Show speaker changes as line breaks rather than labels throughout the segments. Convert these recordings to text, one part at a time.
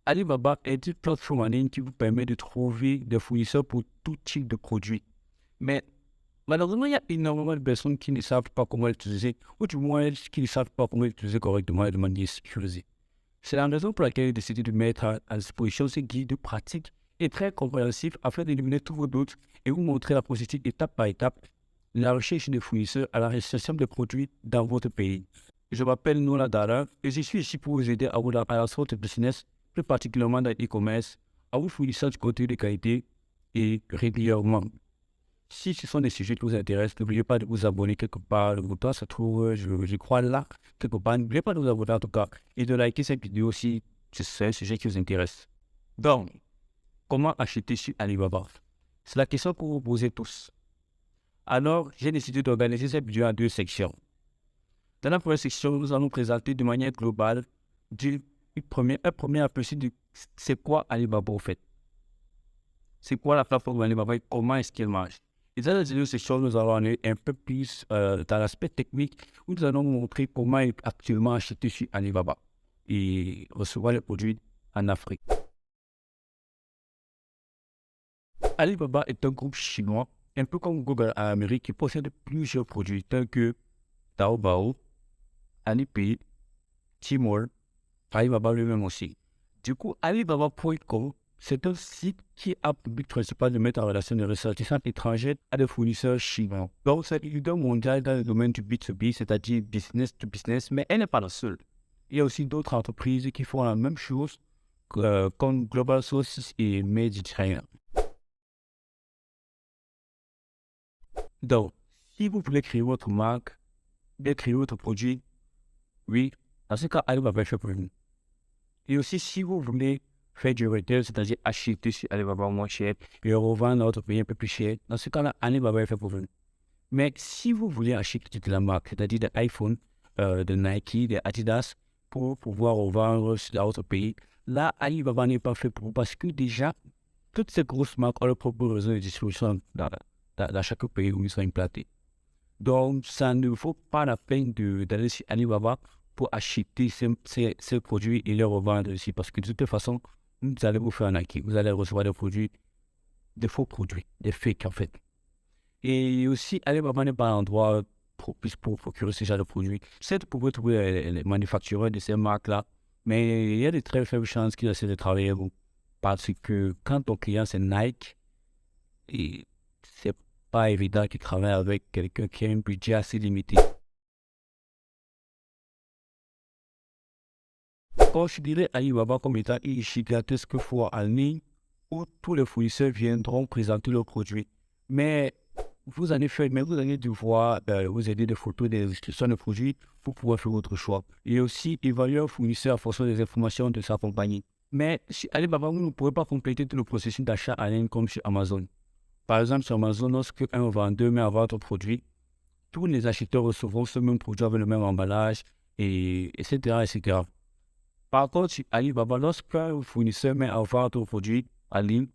Alibaba est une plateforme en ligne qui vous permet de trouver des fournisseurs pour tout type de produits. Mais malheureusement, il y a énormément de personnes qui ne savent pas comment l'utiliser, ou du moins qui ne savent pas comment l'utiliser correctement et de manière sécurisée. C'est la raison pour laquelle j'ai décidé de mettre à disposition ce guide pratique et très compréhensif afin d'éliminer tous vos doutes et vous montrer la procédure étape par étape de la recherche de fournisseurs à la recherche de produits dans votre pays. Je m'appelle Nola Dara et je suis ici pour vous aider à vous à la sorte de business, plus particulièrement dans l'e-commerce, à vous fournir du contenu de qualité et régulièrement. Si ce sont des sujets qui vous intéressent, n'oubliez pas de vous abonner quelque part. Le bouton se trouve, je crois, là, quelque part. N'oubliez pas de vous abonner en tout cas et de liker cette vidéo si c'est un sujet qui vous intéresse. Donc, comment acheter sur Alibaba? C'est la question que vous vous posez tous. Alors, j'ai décidé d'organiser cette vidéo en deux sections. Dans la première section, nous allons présenter de manière globale un premier aperçu de c'est quoi Alibaba au fait. C'est quoi la plateforme Alibaba et comment est-ce qu'elle marche. Et dans la deuxième section, nous allons aller un peu plus dans l'aspect technique où nous allons vous montrer comment actuellement acheter sur Alibaba et recevoir les produits en Afrique. Alibaba est un groupe chinois, un peu comme Google en Amérique, qui possède plusieurs produits tels que Taobao, Alipay, Tmall, Alibaba lui-même aussi. Du coup, Alibaba.com, c'est un site qui a pour but principal de mettre en relation des ressortissants étrangers à des fournisseurs chinois. Donc, c'est le leader mondial dans le domaine du B2B, c'est-à-dire business to business, mais elle n'est pas la seule. Il y a aussi d'autres entreprises qui font la même chose, comme Global Sources et Mediterranean. Donc, si vous voulez créer votre marque, bien créer votre produit, oui, dans ce cas, Alibaba fait pour vous. Et aussi, si vous voulez faire du retail, c'est-à-dire acheter sur Alibaba moins cher et revendre dans votre pays un peu plus cher, dans ce cas-là, Alibaba est fait pour vous. Mais si vous voulez acheter de la marque, c'est-à-dire des iPhones, de Nike, des Adidas, pour pouvoir revendre dans votre pays, là, Alibaba n'est pas fait pour vous parce que déjà, toutes ces grosses marques ont leur propre réseau de distribution dans chaque pays où ils sont implantés. Donc, ça ne vaut pas la peine d'aller sur Alibaba pour acheter ces produits et les revendre ici. Parce que de toute façon, vous allez vous faire arnaquer. Vous allez recevoir des produits, des faux produits, des fakes en fait. Et aussi, Alibaba n'est pas l'endroit propice pour procurer ce genre de produits. Certes, vous pouvez trouver les manufacturiers de ces marques-là, mais il y a de très faibles chances qu'ils essaient de travailler avec vous. Parce que quand ton client c'est Nike, et c'est pas évident qu'il travaille avec quelqu'un qui a un budget assez limité. Considérez Alibaba comme étant une gigantesque foire en ligne où tous les fournisseurs viendront présenter leurs produits. Mais vous allez devoir vous aider des photos, des descriptions de produits pour pouvoir faire votre choix. Et aussi évaluer un fournisseur en fonction des informations de sa compagnie. Mais sur Alibaba, vous ne pourrez pas compléter tout le processus d'achat en ligne comme sur Amazon. Par exemple, sur Amazon, lorsque un vendeur met à votre produit, tous les acheteurs recevront ce même produit avec le même emballage, etc., etc. Par contre, sur Alibaba, lorsqu'un fournisseur met à vendre un produit en ligne,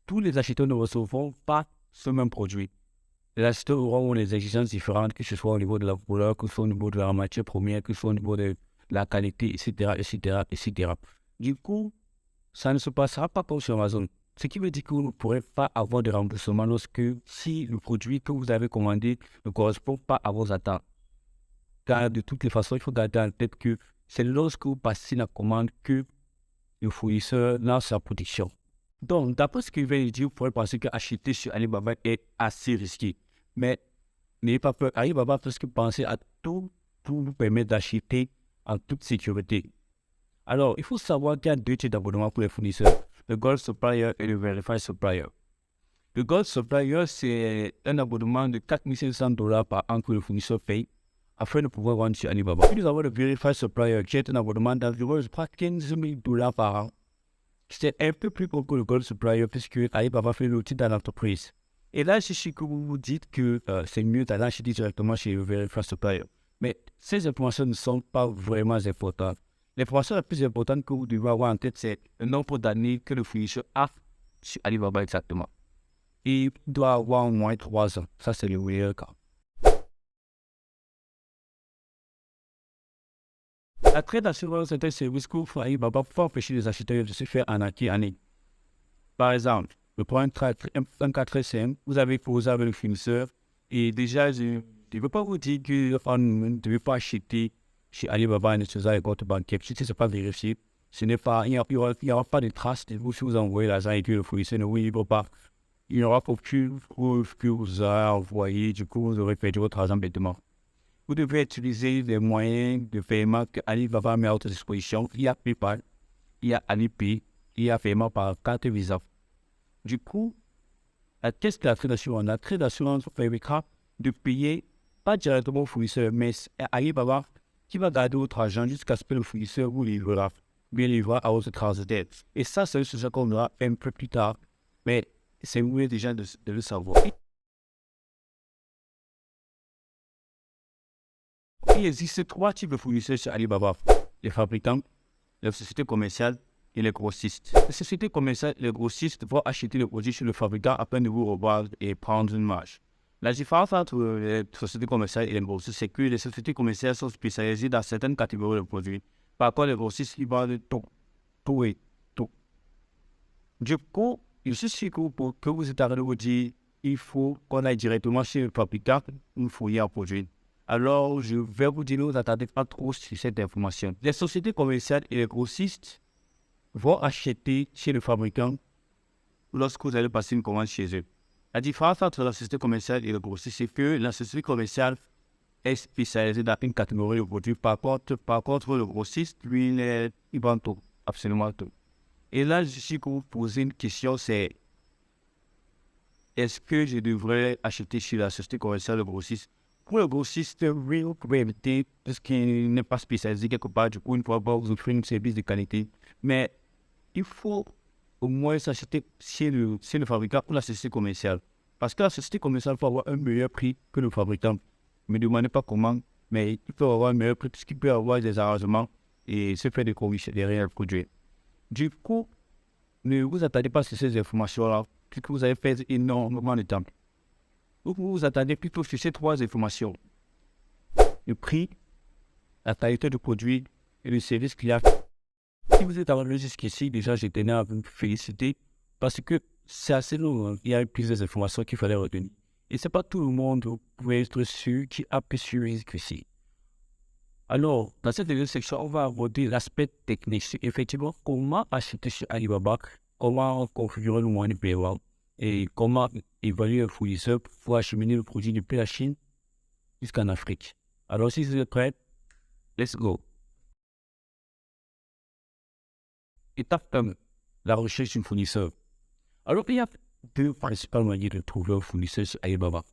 tous les acheteurs ne recevront pas ce même produit. Les acheteurs auront des exigences différentes, que ce soit au niveau de la couleur, que ce soit au niveau de la matière première, que ce soit au niveau de la qualité, etc., etc., etc. Du coup, ça ne se passera pas comme sur Amazon. Ce qui veut dire que vous ne pourrez pas avoir de remboursement si le produit que vous avez commandé ne correspond pas à vos attentes. Car de toutes les façons, il faut garder en tête que c'est lorsque vous passez la commande que le fournisseur lance sa production. Donc, d'après ce qu'il vient de dire, vous pourrez penser qu'acheter sur Alibaba est assez risqué. Mais n'ayez pas peur. Alibaba peut penser à tout pour vous permettre d'acheter en toute sécurité. Alors, il faut savoir qu'il y a deux types d'abonnements pour les fournisseurs, le Gold Supplier et le Verified Supplier. Le Gold Supplier, c'est un abonnement de 4 500 $ par an que le fournisseur paye afin de pouvoir vendre sur Alibaba. Puis nous avons le Verified Supplier qui est un abonnement d'environ 15 000 $ par an. C'est un peu plus gros que le Gold Supplier puisque Alibaba fait l'outil dans l'entreprise. Et là, je sais que vous vous dites que c'est mieux d'aller acheter directement chez le Verified Supplier. Mais ces informations ne sont pas vraiment importantes. L'information la plus importante que vous devez avoir en tête, c'est le nombre d'années que le fournisseur a sur Alibaba exactement. Et il doit avoir au moins 3 ans. Ça, c'est le meilleur cas. La trade d'assurance est un service que vous Alibaba pour empêcher les acheteurs de se faire arnaquer en ligne. Par exemple, je prends un cas très simple. Vous avez posé avec le fournisseur et déjà, je ne veux pas vous dire qu'on ne devait pas acheter chez Alibaba en utilisant les comptes bancaires. Si ce n'est pas vérifié, il n'y aura pas de traces de vous si vous envoyez l'argent et que le fournisseur ne vous livre pas. Il n'y aura aucune preuve que vous avez envoyé, du coup, vous aurez perdu votre argent bêtement. Vous devez utiliser les moyens de paiement que Alibaba met à votre disposition. Il y a PayPal, il y a Alipay, il y a paiement par carte Visa. Du coup, qu'est-ce que la trade d'assurance? La trade d'assurance vous permettra de payer pas directement au fournisseur, mais à Alibaba qui va garder votre argent jusqu'à ce que le fournisseur vous livrera, bien livrera à votre transitaire. Et ça, c'est un sujet qu'on aura un peu plus tard, mais c'est mieux déjà de le savoir. Il existe 3 types de fournisseurs chez Alibaba. Les fabricants, les sociétés commerciales et les grossistes. Les sociétés commerciales et les grossistes vont acheter le produit chez le fabricant afin de vous revendre et prendre une marge. La différence entre les sociétés commerciales et les grossistes, c'est que les sociétés commerciales sont spécialisées dans certaines catégories de produits. Par contre, les grossistes, ils vendent tout et tout. Du coup, je suis sûr que vous êtes en train de vous dire il faut qu'on aille directement chez le fabricant pour fouiller un produit. Alors, je vais vous dire, ne vous attendez pas trop sur cette information. Les sociétés commerciales et les grossistes vont acheter chez le fabricant lorsque vous allez passer une commande chez eux. La différence entre la société commerciale et le grossiste, c'est que la société commerciale est spécialisée dans une catégorie de produits. Par contre, le grossiste, lui, il vend tout, absolument tout. Et là, je suis pour vous poser une question, c'est est-ce que je devrais acheter chez la société commerciale le grossiste? Pour le grossiste, oui, vous pouvez éviter parce qu'il n'est pas spécialisé quelque part. Du coup, il ne pourra pas vous offrir un service de qualité. Mais il faut au moins s'acheter chez le fabricant ou la société commerciale. Parce que la société commerciale peut avoir un meilleur prix que le fabricant. Ne me demandez pas comment, mais il peut avoir un meilleur prix puisqu'il peut avoir des arrangements et se faire des corrections derrière le produit. Du coup, ne vous attendez pas sur ces informations-là, puisque vous avez fait énormément de temps. Vous vous attendez plutôt sur ces 3 informations. Le prix, la qualité du produit et le service client. Si vous êtes arrivé jusqu'ici, déjà, je tenais à vous féliciter parce que c'est assez long. Il y a plusieurs informations qu'il fallait retenir. Et ce n'est pas tout le monde, vous pouvez être sûr, qui a pu suivre jusqu'ici. Alors, dans cette deuxième section, on va aborder l'aspect technique. Effectivement, comment acheter chez Alibaba, comment configurer le moyen de paiement et comment évaluer un fournisseur pour acheminer le produit depuis la Chine jusqu'en Afrique. Alors, si vous êtes prêts, let's go. Étape 1, la recherche d'un fournisseur. Alors, il y a 2 principales manières de trouver un fournisseur sur Alibaba.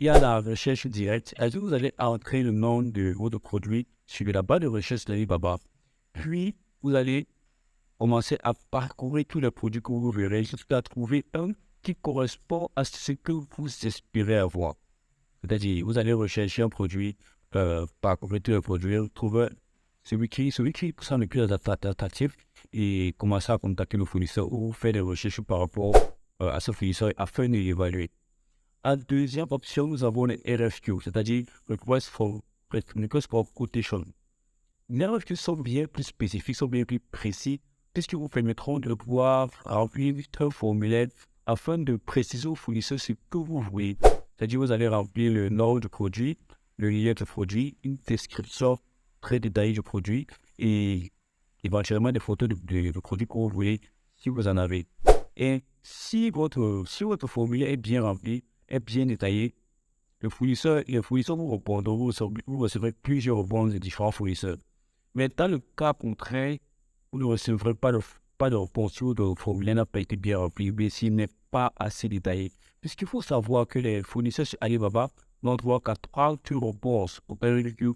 Il y a la recherche directe. Alors, vous allez entrer le nom de votre produit sur la barre de recherche d'Alibaba. Puis, vous allez commencer à parcourir tous les produits que vous verrez jusqu'à trouver un qui correspond à ce que vous espérez avoir. C'est-à-dire, vous allez rechercher un produit, parcourir tous les produits, trouver celui qui semble le plus adaptatif et commencer à contacter le fournisseur ou faire des recherches par rapport à ce fournisseur afin de l'évaluer. En deuxième option, nous avons les RFQ, c'est-à-dire Request for Quotation. Les RFQ sont bien plus spécifiques, sont bien plus précis, puisqu'ils vous permettront de pouvoir remplir un formulaire afin de préciser au fournisseur ce que vous voulez. C'est-à-dire vous allez remplir le nom du produit, le lien du produit, une description très détaillée du produit et éventuellement des photos du produit que vous voulez si vous en avez. Et si votre formulaire est bien rempli, est bien détaillé, les fournisseurs vous répondront, vous recevrez plusieurs réponses de différents fournisseurs. Mais dans le cas contraire, vous ne recevrez pas de réponse si votre formulaire n'a pas été bien rempli, mais s'il n'est pas assez détaillé. Puisqu'il faut savoir que les fournisseurs sur Alibaba n'ont droit qu'à 30 réponses au RFQ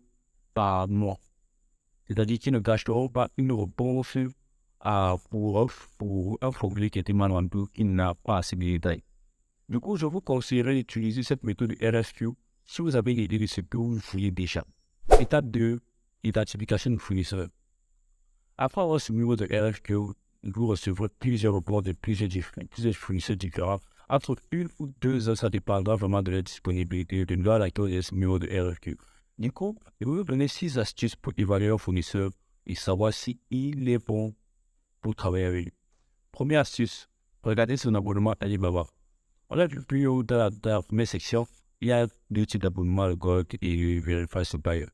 par mois. C'est-à-dire qu'ils ne gâcheront pas une réponse pour un formulaire qui a été mal rempli, qui n'a pas assez de détails. Du coup, je vous conseillerais d'utiliser cette méthode de RFQ si vous avez l'idée de ce que vous voulez déjà. Étape 2, identification du fournisseur. Après avoir soumis votre RFQ, vous recevrez plusieurs réponses de plusieurs fournisseurs différents. Entre 1 ou 2 heures, ça dépendra vraiment de la disponibilité de laquelle est soumis votre RFQ. Du coup, je vais vous donner 6 astuces pour évaluer un fournisseur et savoir si il est bon pour travailler avec lui. Première astuce, regardez son abonnement Alibaba. On a vu plus haut dans la première section, il y a 2 types d'abonnements, le Gold et le Verify Supplier.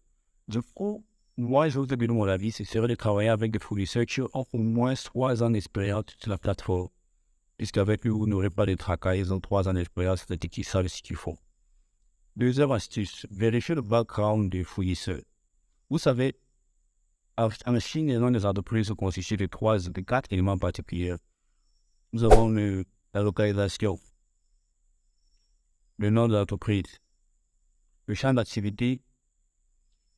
Du coup, moi, je vous donne mon avis, c'est serait de travailler avec des fournisseurs qui ont au moins 3 ans d'expérience sur la plateforme. Puisqu'avec eux, vous n'aurez pas de tracas, ils ont 3 ans d'expérience, c'est-à-dire qu'ils savent ce qu'ils font. Deuxième astuce, vérifiez le background des fournisseurs. Vous savez, en Chine, et dans les entreprises sont constituées de 4 éléments particuliers. Nous avons la localisation, le nom de l'entreprise, le champ d'activité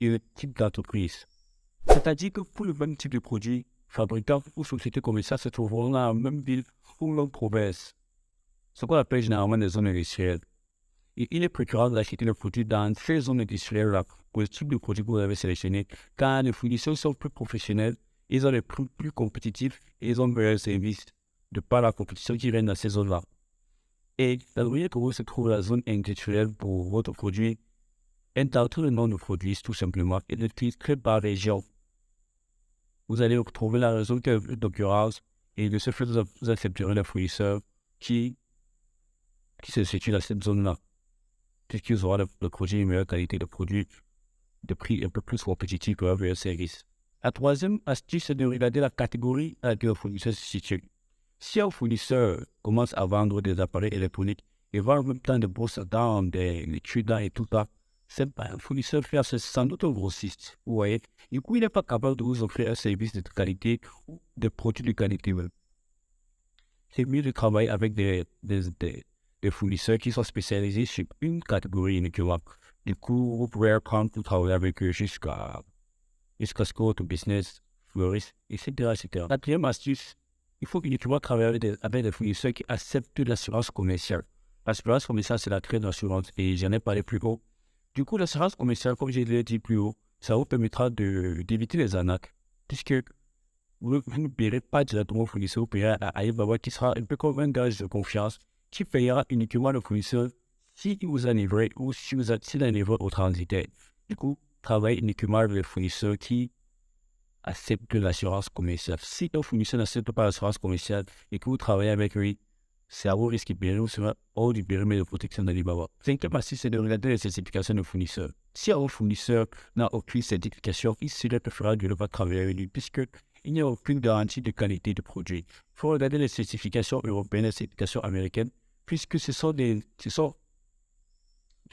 et le type d'entreprise. C'est-à-dire que pour le même type de produit, fabricant ou société commerciale se trouveront dans la même ville ou même province, ce qu'on appelle généralement des zones industrielles. Et il est préférable d'acheter le produit dans ces zones industrielles-là pour le type de produit que vous avez sélectionné, car les fournisseurs sont plus professionnels, ils ont les prix plus compétitifs et ils ont meilleurs services de par la compétition qui règne dans ces zones-là. Et la manière que vous se trouve la zone industrielle pour votre produit, entre le nom du produit tout simplement et le titre par région. Vous allez trouver la raison qui est plus d'occurrence et de ce fait, vous accepterez le fournisseur qui se situe dans cette zone-là, puisqu'ils auront le produit de meilleure qualité de produit, de prix un peu plus compétitif pour un meilleur service. La troisième astuce, c'est de regarder la catégorie à laquelle le fournisseur se situe. Si un fournisseur commence à vendre des appareils électroniques et vend en même temps des brosses à dents, des cure-dents et tout ça, c'est pas un fournisseur fiable, c'est sans doute un grossiste. Vous voyez? Du coup, il n'est pas capable de vous offrir un service de qualité ou des produits de qualité. C'est mieux de travailler avec des fournisseurs qui sont spécialisés sur une catégorie uniquement. Du coup, vous pouvez apprendre pour travailler avec eux jusqu'à ce que votre business fleurisse, etc., etc. Quatrième astuce, il faut uniquement travailler avec des fournisseurs qui acceptent l'assurance commerciale. L'assurance commerciale, c'est la traite d'assurance et j'en ai parlé plus haut. Du coup, l'assurance commerciale, comme je l'ai dit plus haut, ça vous permettra d'éviter les arnaques, puisque vous ne paierez pas directement au fournisseur, vous paierez à Alibaba qui sera un peu comme un gage de confiance qui payera uniquement le fournisseur s'il vous a livré ou s'il a livré au transitaire. Du coup, travaillez uniquement avec les fournisseurs qui acceptent l'assurance commerciale. Si un fournisseur n'accepte pas l'assurance commerciale et que vous travaillez avec lui, c'est à vos risques et périls, vous serez hors du périmètre de protection d'Alibaba. Cinquième astuce, c'est de regarder les certifications de fournisseurs. Si un fournisseur n'a aucune certification, il serait préférable de ne pas travailler avec lui puisque il n'y a aucune garantie de qualité de produit. Il faut regarder les certifications européennes et les certifications américaines puisque ce sont des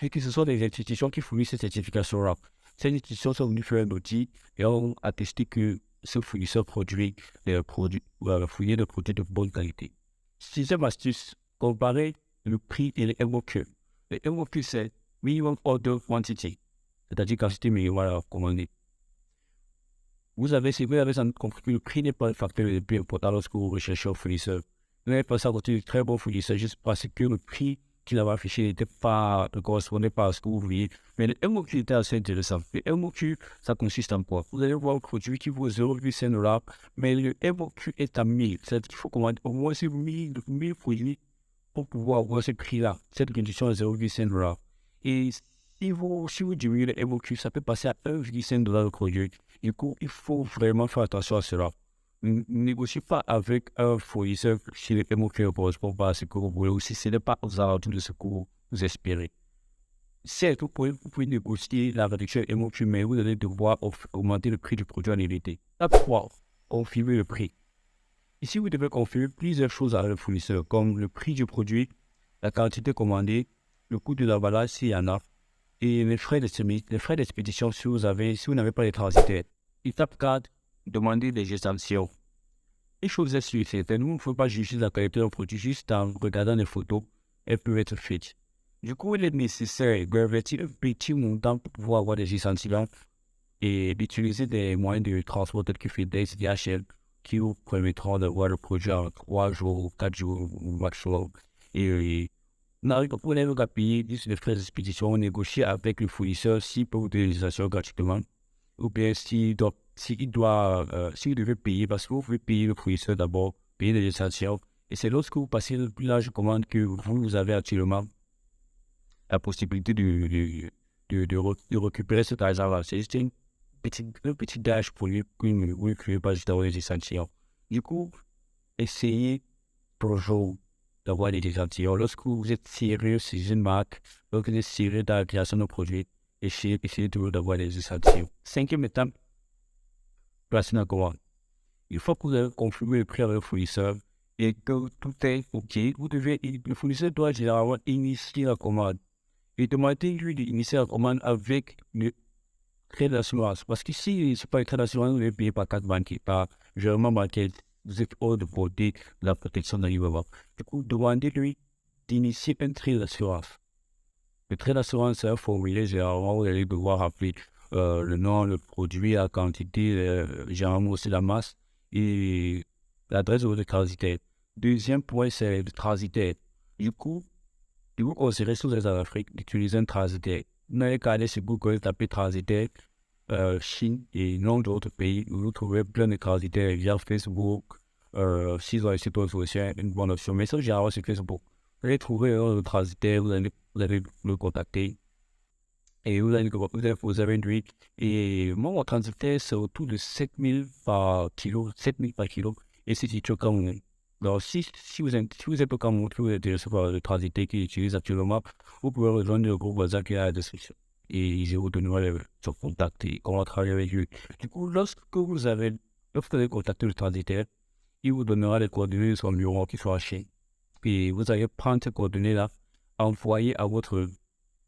institutions qui fournissent ces certifications-là. Ces institutions sont venues faire un audit et ont attesté que ce fournisseur fournit des produits de bonne qualité. Sixième astuce, comparer le prix et les MOQ. Le MOQ, c'est Minimum Order Quantity, c'est-à-dire quantité minimale à commander. Vous avez sans doute compris que le prix n'est pas le facteur le plus important lorsque vous recherchez un fournisseur. Vous n'avez pas ça côté de très bon fournisseur juste parce que le prix qu'il avait affiché ne correspondait pas à ce que vous vouliez. Mais le MOQ était assez intéressant. Le MOQ, ça consiste en quoi? Vous allez voir un produit qui vaut 0,5 $, mais le MOQ est à 1000. C'est-à-dire qu'il faut commander au moins 1000 produits pour pouvoir avoir ce prix-là, cette réduction de 0,5 $. Et si vous diminuez le MOQ, ça peut passer à 1,5 $ le produit. Du coup, il faut vraiment faire attention à cela. Ne négociez pas avec un fournisseur si le MOQ ne correspond pas à ce que vous voulez ou si ce n'est pas aux alentours de ce que vous espérez. Certes, vous pouvez négocier la réduction MOQ, mais vous allez devoir augmenter le prix du produit en réalité. D'abord, confirmer le prix. Ici, vous devez confirmer plusieurs choses à le fournisseur, comme le prix du produit, la quantité commandée, le coût de l'emballage s'il y en a, et les frais d'expédition si vous n'avez pas les transitaires. Étape 4, demandez des exemptions. Les choses sont certaines, vous ne pouvez pas juger la qualité d'un produit juste en regardant les photos, elles peuvent être faites. Du coup, il est nécessaire d'investir un petit montant pour pouvoir avoir des exemptions et d'utiliser des moyens de transport tels que FedEx, DHL, qui vous permettront d'avoir le produit en 3 jours, 4 jours maximum. Et vous n'avez payer les frais d'expédition, négocier avec le fournisseur s'il peut vous donner les assurances gratuitement, ou bien s'il devait payer, parce que vous pouvez payer le fournisseur d'abord, payer les essentiels, et c'est lorsque vous passez le plus large commande que vous avez actuellement la possibilité de récupérer cet argent-là. C'est juste un petit dash pour lui, vous ne pouvez pas juste avoir des échantillons. Du coup, essayez toujours d'avoir des échantillons. Lorsque vous êtes sérieux sur une marque, lorsque vous êtes sérieux dans la création de produits, essayez toujours d'avoir des échantillons. Cinquième étape, placer la commande. Une fois que vous avez confirmé le prix avec le fournisseur et que tout est OK, le fournisseur doit généralement initier la commande. Et demandez-lui d'initier la commande avec le trait d'assurance. Parce que si ce n'est pas le trait d'assurance, vous allez payer par carte bancaire, par virement bancaire. Vous êtes hors de portée de la protection d'Alibaba. Du coup, demandez-lui d'initier un trait d'assurance. Le trait d'assurance, c'est un formulaire, généralement, vous allez devoir rappeler le nom, le produit, la quantité, généralement aussi la masse et l'adresse de votre transitaire. Deuxième point, c'est le transitaire. Du coup, si vous considérez si vous êtes en Afrique d'utiliser un transitaire, vous n'allez qu'à aller sur Google, taper transitaire, Chine et nom d'autres pays, vous trouverez plein de transitaires via Facebook. S'ils ont un site web, c'est une bonne option. Mais ça, généralement, c'est Facebook. Vous allez trouver le transitaire, vous allez le contacter et vous avez une week. Et moi, mon transitaire, c'est autour de 7000 par kilo, 7000 par kilo. Et c'est situé au Cameroun. Donc, si vous êtes au Cameroun, vous êtes intéressé par le transitaire qu'ils utilisent actuellement, vous pouvez rejoindre le groupe WhatsApp qui est à la description. Et je vous donnerai son contact et comment travailler avec lui. Du coup, lorsque vous avez contacté le transitaire, il vous donnera les coordonnées de son bureau qui sont à Chine. Et vous allez prendre ces coordonnées-là, envoyer à votre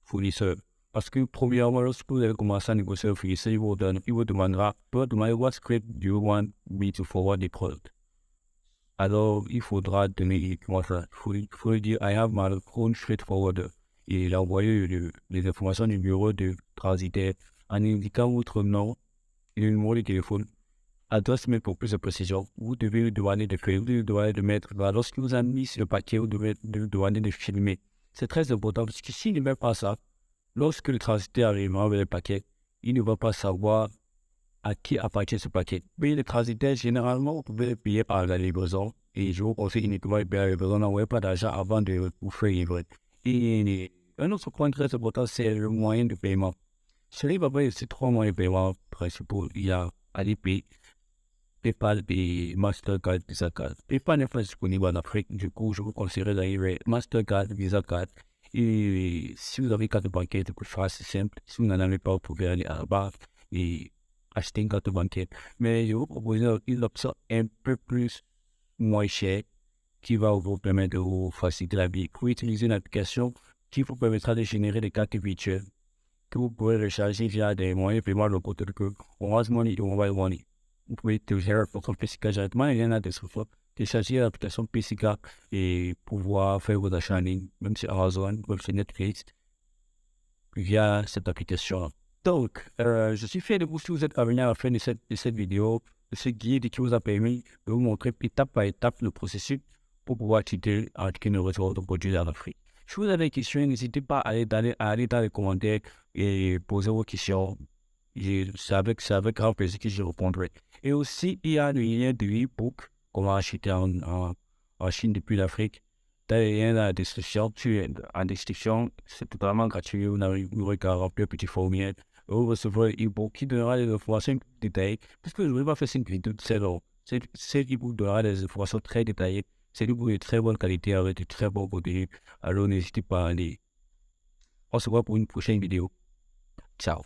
fournisseur. Parce que, premièrement, lorsque vous avez commencé à négocier le fournisseur, il vous demandera, what script do you want me to forward the product? Alors, il faudra donner, il faut lui dire, I have my own freight forwarder. Et il a envoyé les informations du bureau de transitaire en indiquant votre nom et le numéro de téléphone. Adresse mail pour plus de précision. Vous devez lui demander de faire, vous devez lui demander de mettre, lorsqu'il vous a mis sur le paquet, vous devez lui demander de filmer. C'est très important parce que s'il ne met pas ça, lorsque le transitaire arrivera avec le paquet, il ne va pas savoir à qui appartient ce paquet. Mais les transitaires, généralement, vous pouvez les payer par la livraison. Et je vous conseille uniquement de payer la livraison. N'envoyez pas d'argent avant de vous faire livrer. Et un autre point très important, c'est le moyen de paiement. Chez Alibaba, il y a ces trois moyens de paiement principaux. Il y a Alipay, PayPal et Mastercard, Visa Card. PayPal n'est pas disponible en Afrique. Du coup, je vous conseillerais d'aller Mastercard, Visa Card. Et si vous avez carte bancaire, c'est plus facile, c'est simple. Si vous n'en avez pas, vous pouvez aller à la barre et acheter une carte bancaire. Mais je vous propose une option un peu plus moins chère qui va vous permettre de vous faciliter la vie. Vous utilisez une application qui vous permettra de générer des cartes virtuelles que vous pouvez recharger via des moyens de paiement locaux tels que Orange Money et Mobile Money. Vous pouvez télécharger l'application PCK directement, il y en a des fois. Télécharger l'application PCK et pouvoir faire vos achats en ligne, même sur Amazon, même sur Netflix, via cette application. Donc, je suis fier de vous si vous êtes parvenu à la fin de cette vidéo, de ce guide qui vous a permis de vous montrer étape par étape le processus pour pouvoir acheter une retour de produits en Afrique. Si vous avez des questions, n'hésitez pas à aller dans les commentaires et poser vos questions. C'est avec grand plaisir que je répondrai. Et aussi, il y a le lien de e-book, comment acheter en Chine depuis l'Afrique. Dans le lien dans la description, en description, c'est totalement gratuit. Vous n'aurez qu'à remplir un petit formulaire. Vous recevrez un e-book qui donnera des informations détaillées. Parce que je ne vais pas faire cette vidéo de 7 euros. Cet e-book donnera des informations très détaillées. C'est un e-book de très bonne qualité avec de très bons contenus. Alors n'hésitez pas à aller. On se voit pour une prochaine vidéo. Ciao.